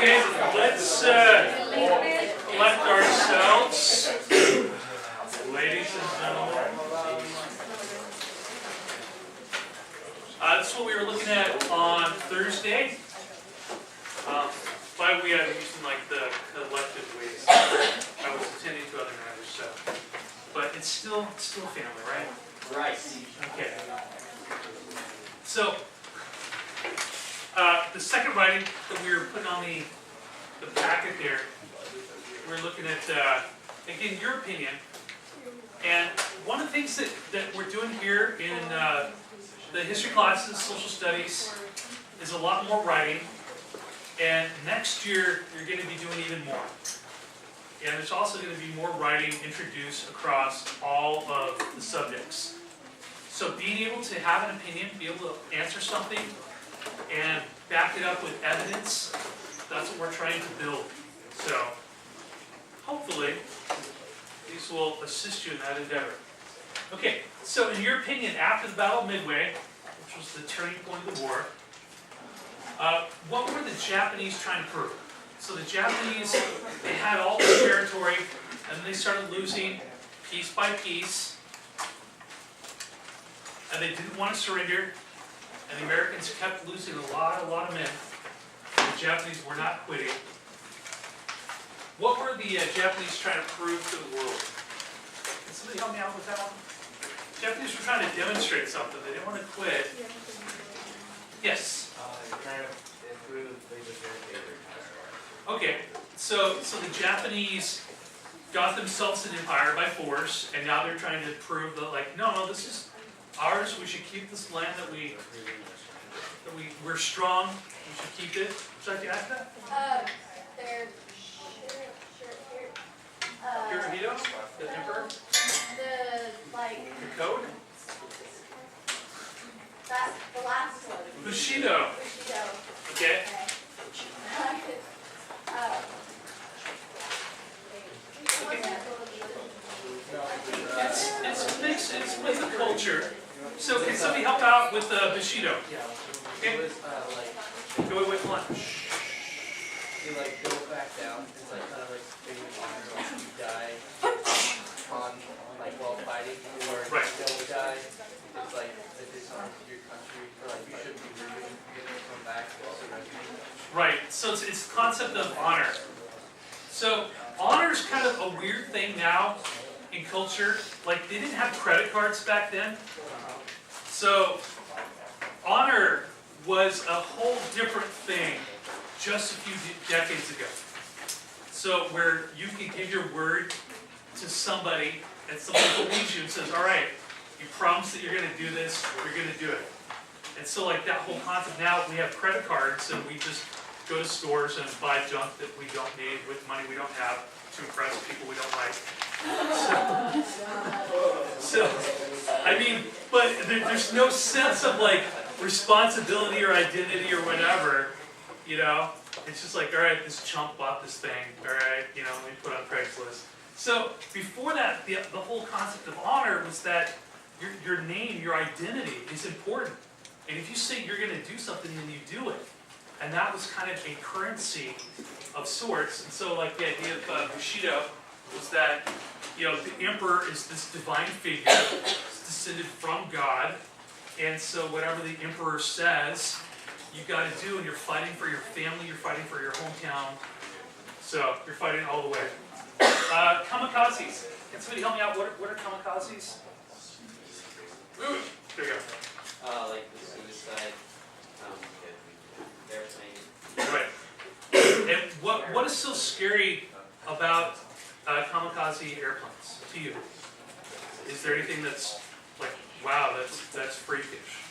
Okay, let's collect ourselves, ladies and gentlemen. This is what we were looking at on Thursday. But we had using like the collective ways. I was attending to other matters, so. But it's still family, right? Right. Okay. So, the second writing that we were putting on the packet there, we're looking at, again, your opinion. And one of the things that we're doing here in the history classes, social studies, is a lot more writing. And next year, you're going to be doing even more. And there's also going to be more writing introduced across all of the subjects. So being able to have an opinion, be able to answer something, and back it up with evidence, that's what we're trying to build. So hopefully, these will assist you in that endeavor. Okay, so in your opinion, after the Battle of Midway, which was the turning point of the war, what were the Japanese trying to prove? So the Japanese, they had all the territory, and then they started losing piece by piece, and they didn't want to surrender, and the Americans kept losing a lot of men. The Japanese were not quitting. What were the Japanese trying to prove to the world? Can somebody help me out with that one? The Japanese were trying to demonstrate something. They didn't want to quit. Yes? Okay, so the Japanese got themselves an empire by force, and now they're trying to prove that, like, no, this is ours. We should keep this land that we're strong. We should keep it. Should I ask that? They're Hirohito, the emperor. The code. That's the last one. Bushido. Okay. It's mixed. It's with the culture. So can somebody help out with Bushido? Okay. Go with lunch. You go back down. It's kind of like being honored when you die on while fighting, or right. Don't die. It's the dishonor to your country, or you shouldn't be leaving. You can come back while surrendering. Right. So it's the concept of honor. So honor is kind of a weird thing now in culture. Like, they didn't have credit cards back then. So honor was a whole different thing just a few decades ago. So where you can give your word to somebody, and somebody believes you and says, all right, you promise that you're going to do this, you're going to do it. And so like that whole concept, now we have credit cards and we just go to stores and buy junk that we don't need with money we don't have to impress people we don't like. So I mean, but there's no sense of like responsibility or identity or whatever, you know? It's just like, all right, this chump bought this thing, all right, you know, let me put it on Craigslist. So before that, the whole concept of honor was that your name, your identity is important. And if you say you're going to do something, then you do it. And that was kind of a currency of sorts. And so like the idea of Bushido was that, you know, the emperor is this divine figure, it's descended from God. And so whatever the emperor says, you've got to do, and you're fighting for your family, you're fighting for your hometown. So you're fighting all the way. Kamikazes. Can somebody help me out? What are kamikazes? Ooh, there you go. Like the suicide airplane. Right. And what is so scary about kamikaze airplanes to you? Is there anything that's like, wow, that's freakish?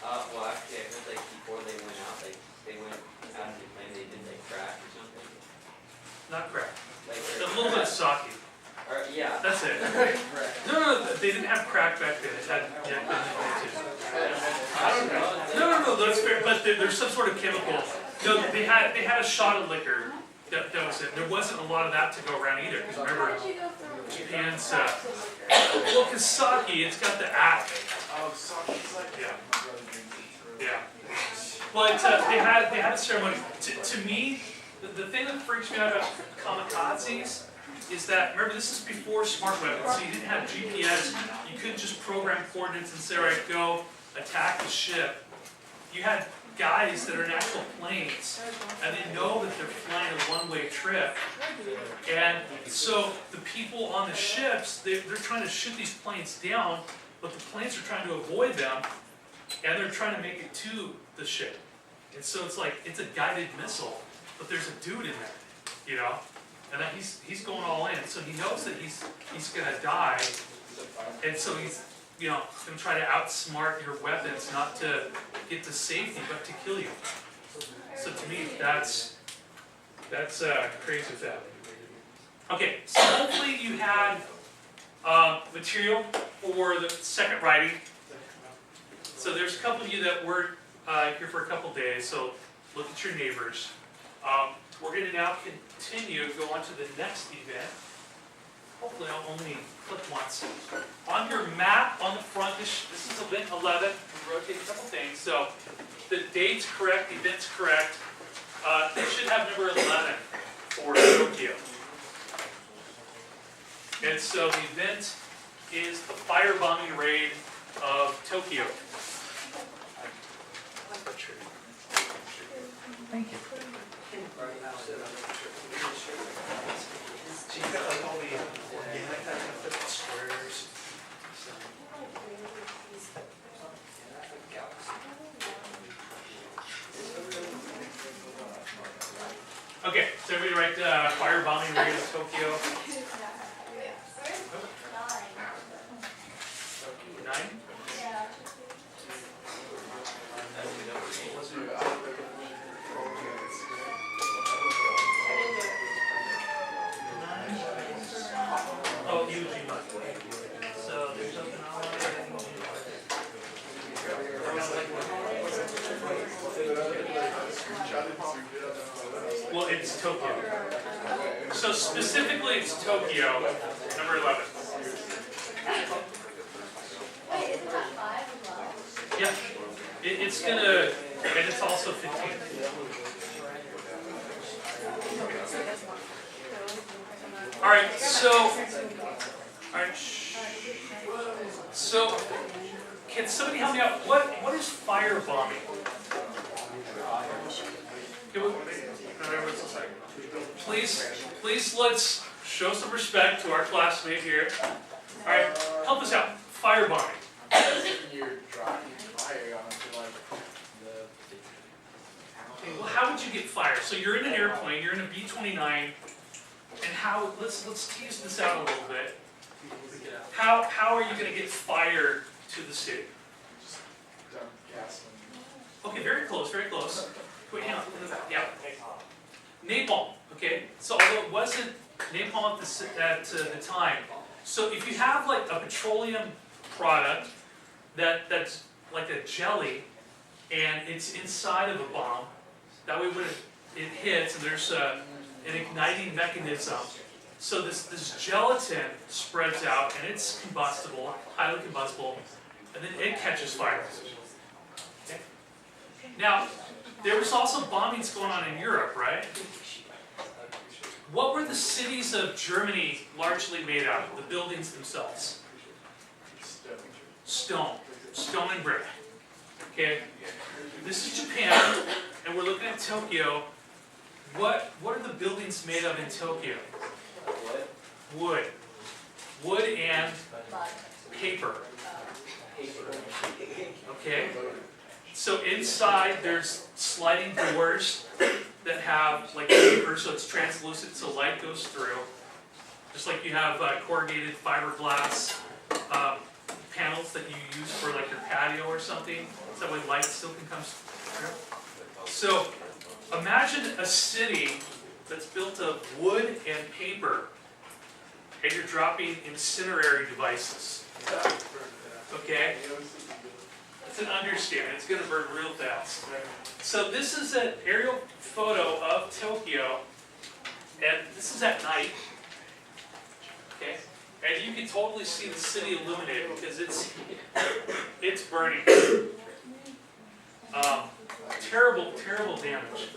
Well, actually, I heard before they went out, they went out of the plane, they did crash or something. Not crack. A A little bit of sake. Yeah. That's it. No, they didn't have crack back then. It had No, that's fair. But there's some sort of chemical. No, they had a shot of liquor. That was it. There wasn't a lot of that to go around either. Because remember, Japan's well, because sake, it's got the act. Yeah. But they had a ceremony. To me, the thing that freaks me out about kamikazes is that, remember, this is before smart weapons, so you didn't have GPS, you couldn't just program coordinates and say, all right, go attack the ship. You had guys that are in actual planes, and they know that they're flying a one-way trip. And so the people on the ships, they're trying to shoot these planes down, but the planes are trying to avoid them, and they're trying to make it to the ship. And so it's like, it's a guided missile, but there's a dude in there, you know? And that he's going all in, so he knows that he's gonna die, and so he's, you know, gonna try to outsmart your weapons, not to get to safety, but to kill you. So to me, that's crazy with that. Okay, so hopefully you had material for the second writing. So there's a couple of you that weren't here for a couple days, so look at your neighbors. We're going to now continue, go on to the next event. Hopefully I'll only click once. On your map on the front, this is event 11. We rotate a couple things. So the date's correct, the event's correct. They should have number 11 for Tokyo. And so the event is the firebombing raid of Tokyo. Thank you. She's got like all the organic type of flip squares. Okay, so everybody write firebombing raid of Tokyo. 9? Yeah. Oh, Eugene. So there's something on Well, it's Tokyo. So specifically, it's Tokyo, number 11. Wait, isn't that 5 as well? Yeah, it's gonna, and it's also 15. All right, so, can somebody help me out? What is firebombing? Please, let's show some respect to our classmate here. All right, help us out. Firebombing. You're dropping fire onto like Okay, well, how would you get fire? So you're in an airplane, you're in a B-29, and how? Let's tease this out a little bit. How are you going to get fire to the city? just dump gasoline. Okay, very close, very close. Wait, hang on. Yeah. Napalm. Okay, so although it wasn't napalm at the time, so if you have like a petroleum product that's like a jelly, and it's inside of a bomb, that way when it hits, and there's an igniting mechanism, so this gelatin spreads out, and it's combustible, highly combustible, and then it catches fire. Okay? Now, there was also bombings going on in Europe, right? What were the cities of Germany largely made out of, the buildings themselves? Stone and brick. Okay, this is Japan, and we're looking at Tokyo. What are the buildings made of in Tokyo? Wood and paper. Okay, so inside there's sliding doors that have like paper, so it's translucent, so light goes through. Just like you have corrugated fiberglass panels that you use for like your patio or something, so that way light still can come through. So imagine a city that's built of wood and paper, and you're dropping incendiary devices. Okay? It's an understatement. It's going to burn real fast. So this is an aerial photo of Tokyo, and this is at night. Okay? And you can totally see the city illuminated because it's burning. Terrible damage.